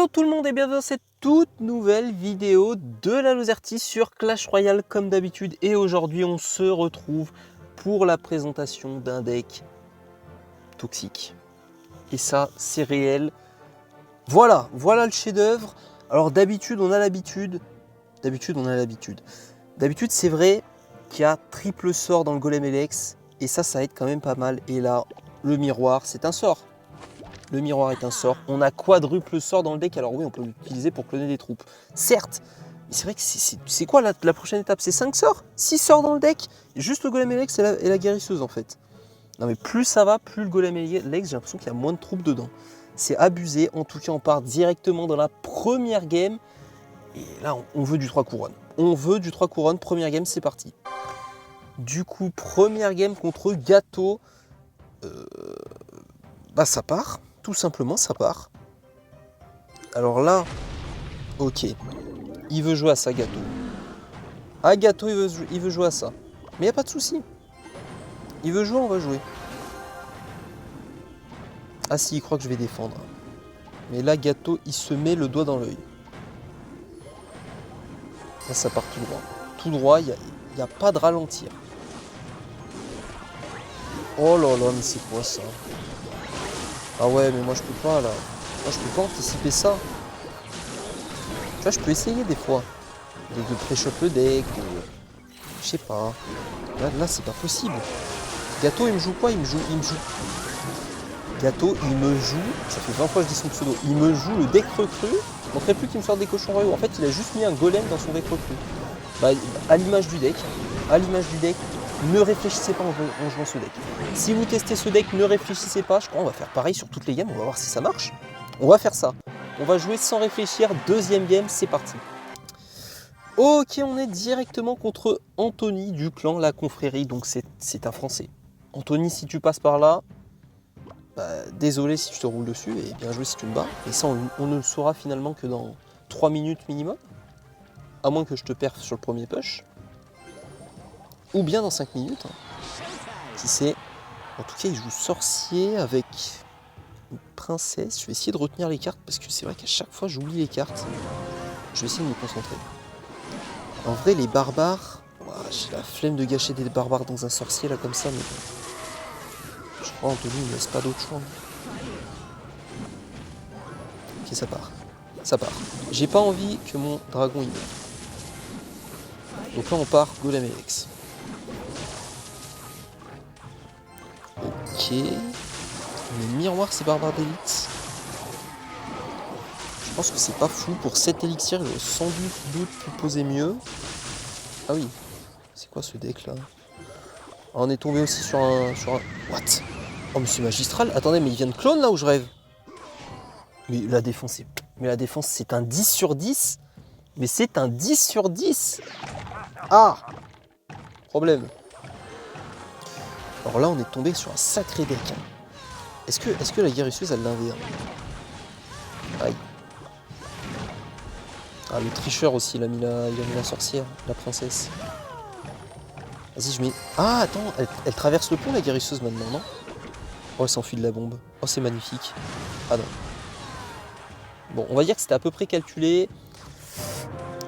Hello tout le monde et bienvenue dans cette toute nouvelle vidéo de la Lozerty sur Clash Royale comme d'habitude. Et aujourd'hui on se retrouve pour la présentation d'un deck toxique. Et ça c'est réel. Voilà le chef-d'œuvre. Alors d'habitude on a l'habitude. D'habitude c'est vrai qu'il y a triple sort dans le Golem Elex. Et ça aide quand même pas mal. Et là le miroir c'est un sort. Le miroir est un sort. On a quadruple sort dans le deck. Alors oui, on peut l'utiliser pour cloner des troupes. Certes, mais c'est vrai que c'est quoi la prochaine étape? C'est 5 sorts? 6 sorts dans le deck? Juste le Golem Elex et la guérisseuse en fait. Non mais plus ça va, plus le Golem Elex, j'ai l'impression qu'il y a moins de troupes dedans. C'est abusé. En tout cas, on part directement dans la première game. Et là, on veut du 3 couronnes. On veut du 3 couronnes. Première game, c'est parti. Du coup, première game contre Gâteau. Bah ça part. Tout simplement, ça part. Alors là, ok. Il veut jouer à ça, Gâteau. Ah, Gâteau, il veut jouer à ça. Mais il n'y a pas de souci. Il veut jouer, on va jouer. Ah si, il croit que je vais défendre. Mais là, Gâteau, il se met le doigt dans l'œil. Là, ça part tout droit. Tout droit, il n'y a pas de ralentir. Oh là là, mais c'est quoi ça? Ah ouais, mais moi je peux pas là. Moi je peux pas anticiper ça. Tu vois, je peux essayer des fois de pré-shot le deck, je sais pas. Là c'est pas possible. Gâteau il me joue quoi? Il me joue. Gâteau il me joue. Ça fait 20 fois que je dis son pseudo. Il me joue le deck recru. Il manquerait plus qu'il me sorte des cochons royaux. En fait il a juste mis un golem dans son deck recru. Bah, à l'image du deck. Ne réfléchissez pas en jouant ce deck. Si vous testez ce deck, ne réfléchissez pas. Je crois qu'on va faire pareil sur toutes les games. On va voir si ça marche. On va faire ça. On va jouer sans réfléchir. Deuxième game, c'est parti. Ok, on est directement contre Anthony du clan La Confrérie. Donc c'est un Français. Anthony, si tu passes par là, bah, désolé si je te roule dessus. Et bien joué si tu me bats. Et ça, on ne le saura finalement que dans 3 minutes minimum. À moins que je te perfe sur le premier push. Ou bien dans 5 minutes. Qui sait. En tout cas, il joue sorcier avec une princesse. Je vais essayer de retenir les cartes parce que c'est vrai qu'à chaque fois, j'oublie les cartes. Je vais essayer de me concentrer. En vrai, les barbares... j'ai la flemme de gâcher des barbares dans un sorcier là comme ça. Mais je crois Anthony ne me laisse pas d'autre choix. Ok, ça part. Ça part. J'ai pas envie que mon dragon y meure. Donc là, on part Golem Elex. Ok. Les miroirs, c'est barbare d'élite. Je pense que c'est pas fou. Pour 7 élixirs, il aurait sans doute pu poser mieux. Ah oui. C'est quoi ce deck là? On est tombé aussi sur un... What? Oh mais c'est magistral. Attendez, mais il vient de clone là où je rêve? Mais la défense, c'est un 10 sur 10. Mais c'est un 10 sur 10. Ah! Problème. Alors là, on est tombé sur un sacré deck. Est-ce que la guérisseuse, elle l'invire? Aïe. Ah, le tricheur aussi, il a mis la sorcière, la princesse. Vas-y, je mets... Ah, attends, elle traverse le pont, la guérisseuse, maintenant, non? Oh, elle s'enfuit de la bombe. Oh, c'est magnifique. Ah non. Bon, on va dire que c'était à peu près calculé.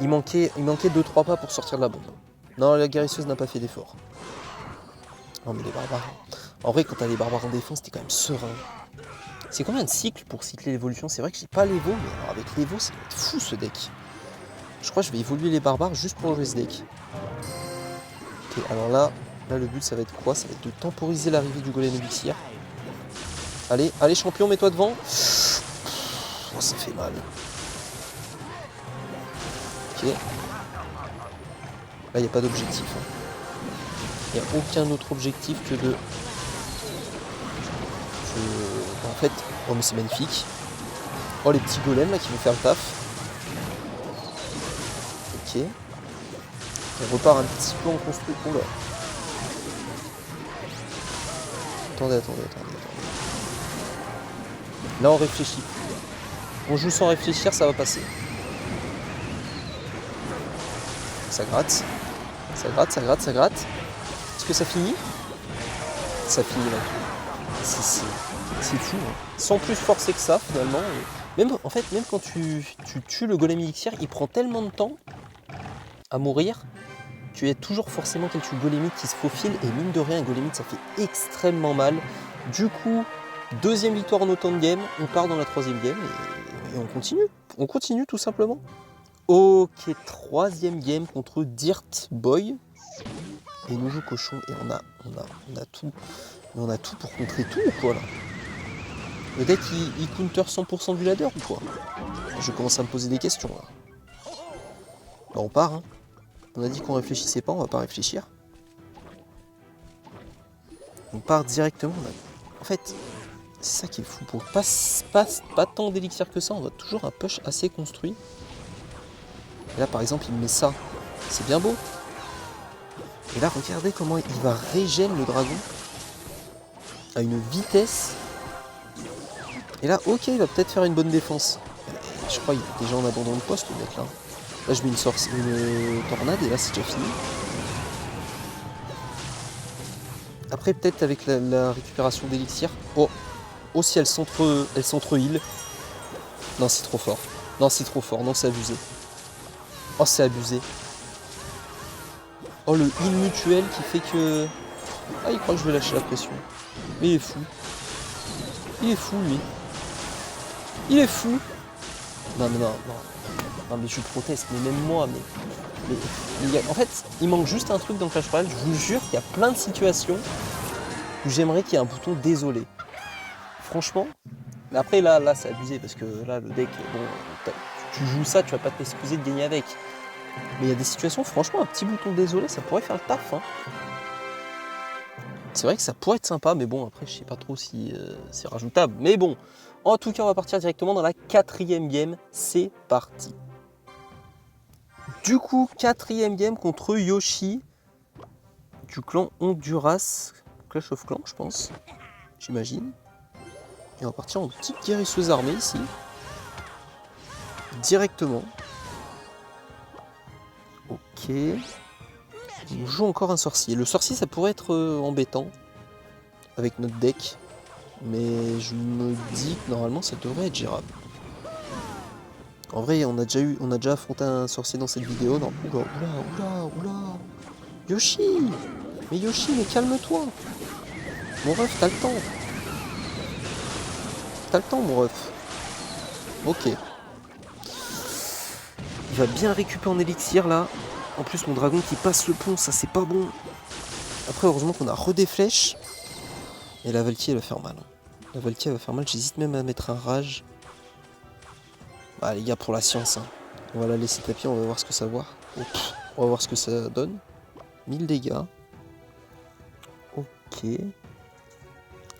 Il manquait 2-3 pas pour sortir de la bombe. Non, la guérisseuse n'a pas fait d'effort. Non, mais les barbares... En vrai, quand t'as les barbares en défense, t'es quand même serein. C'est combien de cycles pour cycler l'évolution? C'est vrai que j'ai pas l'évo, mais alors avec l'évo, ça va être fou ce deck. Je crois que je vais évoluer les barbares juste pour jouer ce deck. Ok, alors là, le but, ça va être quoi? Ça va être de temporiser l'arrivée du golem élixir. Allez, champion, mets-toi devant. Oh, ça fait mal. Ok. Là, il n'y a pas d'objectif. Il n'y a aucun autre objectif que de... En fait... Oh, mais c'est magnifique. Oh, les petits golems, là, qui vont faire le taf. Ok. On repart un petit peu en construit. Oh là. Attendez. Là, on réfléchit plus. On joue sans réfléchir, ça va passer. Ça gratte. Est-ce que ça finit? Ça finit là. C'est fou. Hein. Sans plus forcer que ça, finalement. En fait, même quand tu tues le golem élixir, il prend tellement de temps à mourir. Tu as toujours forcément quelques golémites qui se faufilent et mine de rien, un golémite ça fait extrêmement mal. Du coup, deuxième victoire en autant de game, on part dans la troisième game et on continue. On continue tout simplement. Ok, troisième game contre Dirt Boy. Et nous joue cochon et on a tout. Mais on a tout pour contrer tout ou quoi là? Le deck il counter 100% du ladder ou quoi? Je commence à me poser des questions là. Bah on part hein. On a dit qu'on réfléchissait pas, on va pas réfléchir. On part directement. En fait, c'est ça qui est fou. Pour pas tant d'élixir que ça, on a toujours un push assez construit. Et là par exemple il me met ça. C'est bien beau. Et là regardez comment il va régène le dragon. À une vitesse. Et là ok il va peut-être faire une bonne défense. Je crois qu'il est déjà en abandon de poste le mec là. Là je mets une tornade et là c'est déjà fini. Après peut-être avec la récupération d'élixir. Oh si elle s'entre-heal. Non c'est trop fort. Non c'est trop fort. Non c'est abusé. Oh c'est abusé. Oh le heal mutuel qui fait que... Ah il croit que je vais lâcher la pression. Mais il est fou. Il est fou lui. Il est fou. Non. Non mais je proteste, mais même moi, en fait, il manque juste un truc dans Clash Royale, je vous jure qu'il y a plein de situations où j'aimerais qu'il y ait un bouton désolé. Franchement, mais après là c'est abusé parce que là le deck, bon, tu joues ça, tu vas pas t'excuser de gagner avec. Mais il y a des situations, franchement, un petit bouton désolé, ça pourrait faire le taf. Hein. C'est vrai que ça pourrait être sympa, mais bon, après je sais pas trop si c'est rajoutable. Mais bon, en tout cas, on va partir directement dans la quatrième game, c'est parti. Du coup, quatrième game contre Yoshi du clan Honduras, Clash of Clans, je pense, j'imagine. Et on va partir en petite guérisseuse armée ici, directement. Ok. On joue encore un sorcier. Le sorcier, ça pourrait être embêtant avec notre deck, mais je me dis que normalement, ça devrait être gérable. En vrai, on a déjà affronté un sorcier dans cette vidéo. Non, oula. Yoshi! Mais Yoshi, mais calme-toi! Mon ref, t'as le temps! T'as le temps, mon ref! Ok. Il va bien récupérer en élixir, là. En plus, mon dragon qui passe le pont, ça, c'est pas bon. Après, heureusement qu'on a des flèches. Et la Valkyrie, elle va faire mal. La Valkyrie, elle va faire mal. J'hésite même à mettre un rage. Bah les gars, pour la science, hein. On va la laisser taper, on va voir ce que ça va. On va voir ce que ça donne. 1000 dégâts. Ok.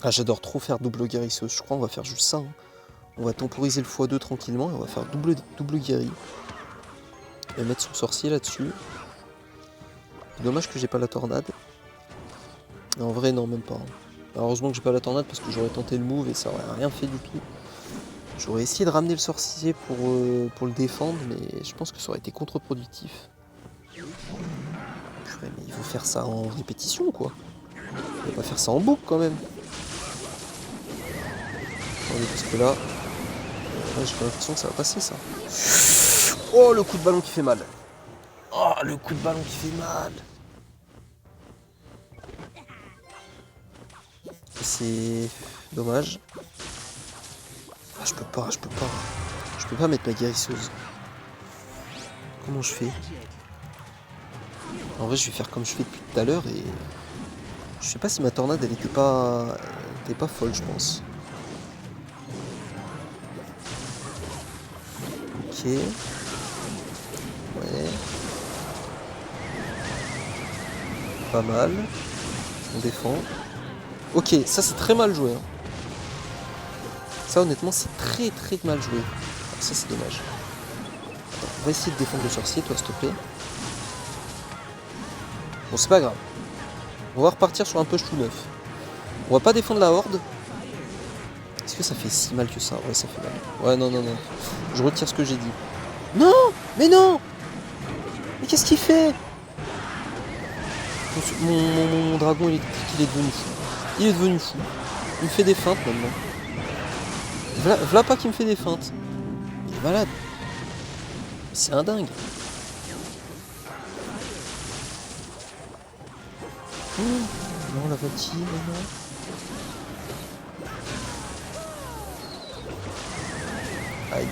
Ah, j'adore trop faire double guérisseuse. Je crois qu'on va faire juste ça. Hein. On va temporiser le x2 tranquillement et on va faire double guéri. Et mettre son sorcier là-dessus. Dommage que j'ai pas la tornade. En vrai, non, même pas. Hein. Heureusement que j'ai pas la tornade parce que j'aurais tenté le move et ça aurait rien fait du tout. J'aurais essayé de ramener le sorcier pour le défendre, mais je pense que ça aurait été contre-productif. Purée, mais il faut faire ça en répétition, quoi. Il faut pas faire ça en boucle, quand même. Attendez, parce que là, j'ai pas l'impression que ça va passer, ça. Oh, le coup de ballon qui fait mal. Oh, le coup de ballon qui fait mal. C'est dommage. Ah, je peux pas. Je peux pas mettre ma guérisseuse. Comment je fais? En vrai, je vais faire comme je fais depuis tout à l'heure et... Je sais pas si ma tornade, elle était pas folle, je pense. Ok. Ouais. Pas mal. On défend. Ok, ça c'est très mal joué. Hein. Ça honnêtement c'est très mal joué. Alors, ça c'est dommage. Attends, on va essayer de défendre le sorcier, toi s'il te plaît. Bon c'est pas grave. On va repartir sur un push tout neuf. On va pas défendre la horde. Est-ce que ça fait si mal que ça? Ouais ça fait mal. Ouais non. Je retire ce que j'ai dit. Non! Mais non! Mais qu'est-ce qu'il fait? Mon dragon il est devenu fou. Il est devenu fou. Il me fait des feintes maintenant. V'là pas qu'il me fait des feintes. malade. C'est un dingue. Non, la voltige, non. Aïe.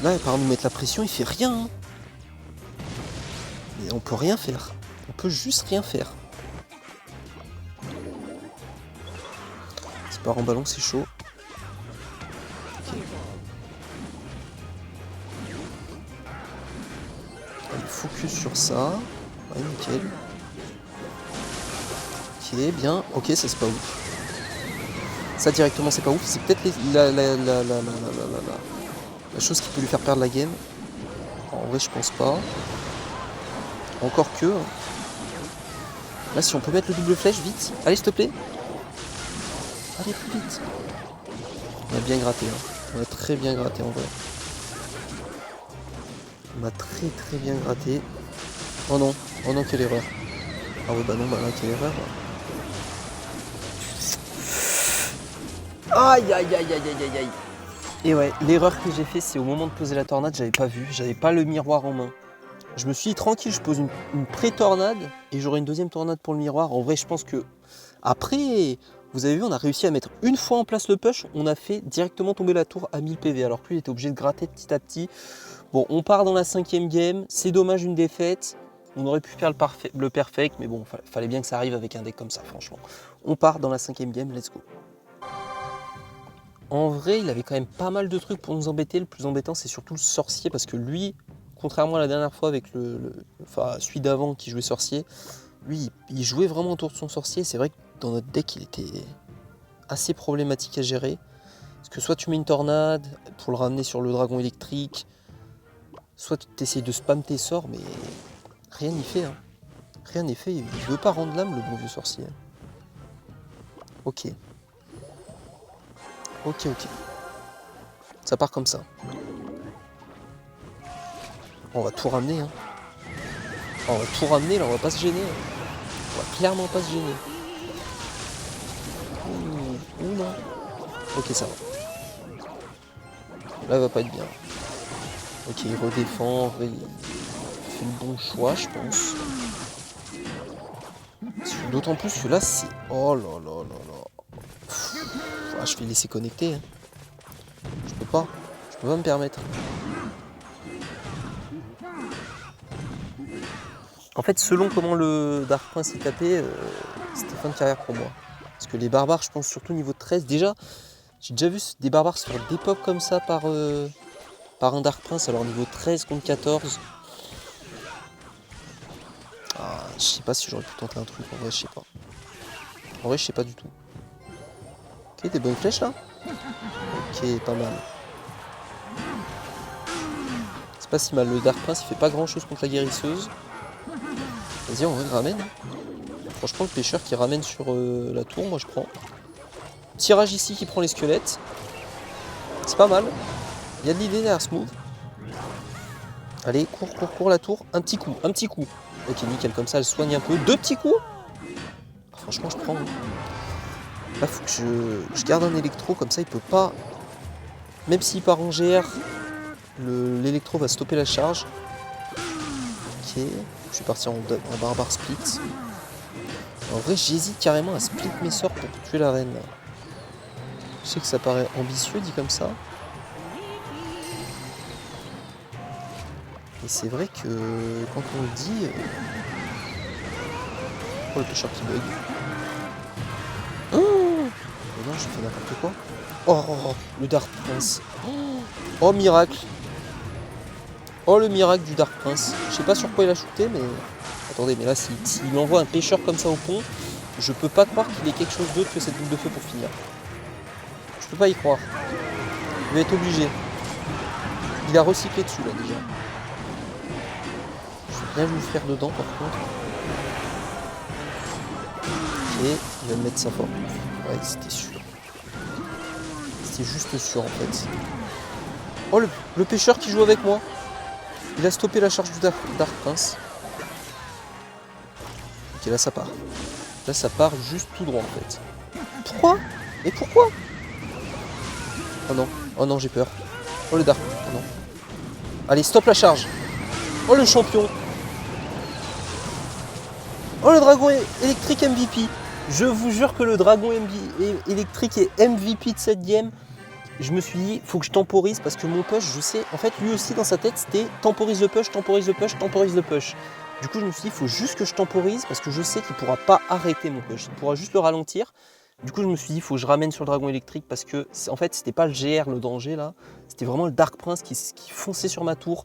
Là, à part nous mettre la pression, il fait rien. Hein. Mais on peut rien faire. On peut juste rien faire. C'est pas en ballon, c'est chaud. Okay. Allez, focus sur ça. Ouais, nickel. Ok, bien. Ok, ça c'est pas ouf. Ça directement c'est pas ouf. C'est peut-être la chose qui peut lui faire perdre la game. En vrai, je pense pas. Encore que. Là, si on peut mettre le double flèche, vite. Allez, s'il te plaît. Allez, plus vite. On a bien gratté. Hein. On a très bien gratté en vrai. On a très bien gratté. Oh non, quelle erreur. Ah ouais, bah non, bah là, quelle erreur. Aïe, aïe, aïe, aïe, aïe, aïe, aïe. Et ouais, l'erreur que j'ai fait, c'est au moment de poser la tornade, j'avais pas vu. J'avais pas le miroir en main. Je me suis dit, tranquille, je pose une pré-tornade et j'aurai une deuxième tornade pour le miroir. En vrai, je pense que après, vous avez vu, on a réussi à mettre une fois en place le push. On a fait directement tomber la tour à 1000 PV. Alors que lui, il était obligé de gratter petit à petit. Bon, on part dans la 5e game. C'est dommage une défaite. On aurait pu faire le perfect, mais bon, fallait bien que ça arrive avec un deck comme ça, franchement. On part dans la 5e game, let's go. En vrai, il avait quand même pas mal de trucs pour nous embêter. Le plus embêtant, c'est surtout le sorcier, parce que lui, contrairement à la dernière fois avec celui d'avant qui jouait sorcier, lui, il jouait vraiment autour de son sorcier. C'est vrai que dans notre deck, il était assez problématique à gérer. Parce que soit tu mets une tornade pour le ramener sur le dragon électrique, soit tu essayes de spam tes sorts, mais rien n'y fait. Hein. Rien n'est fait. Il veut pas rendre l'âme, le bon vieux sorcier. Ok. Ok. Ça part comme ça. On va tout ramener. Hein. On va tout ramener, là, on va pas se gêner. On va clairement pas se gêner. Ouh non. Ok, ça va. Là, il va pas être bien. Ok, il redéfend. Il fait le bon choix, je pense. D'autant plus que là, c'est... Oh là là là là. Je vais laisser connecter. Hein. Je peux pas me permettre. En fait, selon comment le Dark Prince est tapé, c'était fin de carrière pour moi. Parce que les barbares, je pense surtout niveau 13. Déjà, j'ai déjà vu des barbares se faire des pop comme ça par un Dark Prince. Alors niveau 13 contre 14. Ah, je sais pas si j'aurais pu tenter un truc. En vrai, je sais pas. En vrai, je sais pas du tout. Ok, des bonnes flèches là. Ok, pas mal. C'est pas si mal. Le Dark Prince, il fait pas grand chose contre la guérisseuse. Vas-y, en vrai, ramène. Franchement, le pêcheur qui ramène sur la tour, moi je prends. Tirage ici qui prend les squelettes. C'est pas mal. Il y a de l'idée derrière Smooth. Allez, cours la tour. Un petit coup. Ok, nickel, comme ça elle soigne un peu. 2 petits coups. Ah, franchement, je prends. Là, faut que je garde un électro, comme ça il peut pas. Même s'il part en GR, l'électro va stopper la charge. Ok, je vais partir en barbare split. En vrai, j'hésite carrément à split mes sorts pour tuer la reine. Je sais que ça paraît ambitieux dit comme ça. Et c'est vrai que quand on le dit... Oh, le pêcheur qui bug. Oh non, j'ai fait n'importe quoi. Oh, le Dark Prince. Oh, miracle. Oh, le miracle du Dark Prince. Je sais pas sur quoi il a shooté, mais... Attendez, mais là, s'il envoie un pêcheur comme ça au pont, je peux pas croire qu'il ait quelque chose d'autre que cette boule de feu pour finir. Je peux pas y croire. Il va être obligé. Il a recyclé dessus, là, déjà. Je vais rien lui faire dedans, par contre. Et il va me mettre ça fort. Ouais, c'était sûr. C'était juste sûr, en fait. Oh, le pêcheur qui joue avec moi. Il a stoppé la charge du Dark Prince. Ok, là, ça part. Là, ça part juste tout droit, en fait. Pourquoi? Mais pourquoi? Oh non. Oh non, j'ai peur. Oh le Dark. Oh non. Allez, stop la charge. Oh le champion. Oh le dragon électrique MVP. Je vous jure que le dragon électrique est MVP de cette game. Je me suis dit, faut que je temporise parce que mon push, je sais, en fait, lui aussi dans sa tête, c'était temporise le push, temporise le push, temporise le push. Du coup, je me suis dit, il faut juste que je temporise parce que je sais qu'il ne pourra pas arrêter mon push, il pourra juste le ralentir. Du coup, je me suis dit, il faut que je ramène sur le dragon électrique parce que, en fait, c'était pas le GR, le danger là, c'était vraiment le Dark Prince qui fonçait sur ma tour.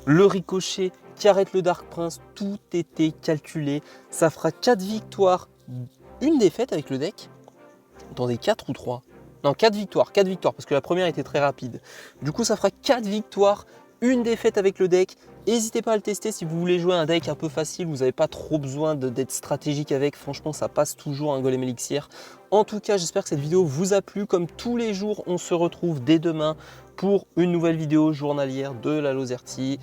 Le ricochet qui arrête le Dark Prince, tout était calculé. Ça fera 4 victoires, une défaite avec le deck. Attendez, 4 ou 3? Non, 4 victoires, parce que la première était très rapide. Du coup, ça fera 4 victoires, une défaite avec le deck. N'hésitez pas à le tester si vous voulez jouer un deck un peu facile, vous n'avez pas trop besoin d'être stratégique avec. Franchement, ça passe toujours un golem élixir. En tout cas, j'espère que cette vidéo vous a plu. Comme tous les jours, on se retrouve dès demain pour une nouvelle vidéo journalière de la Lozerty.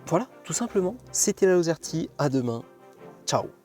Voilà, tout simplement, c'était la Lozerty. À demain. Ciao.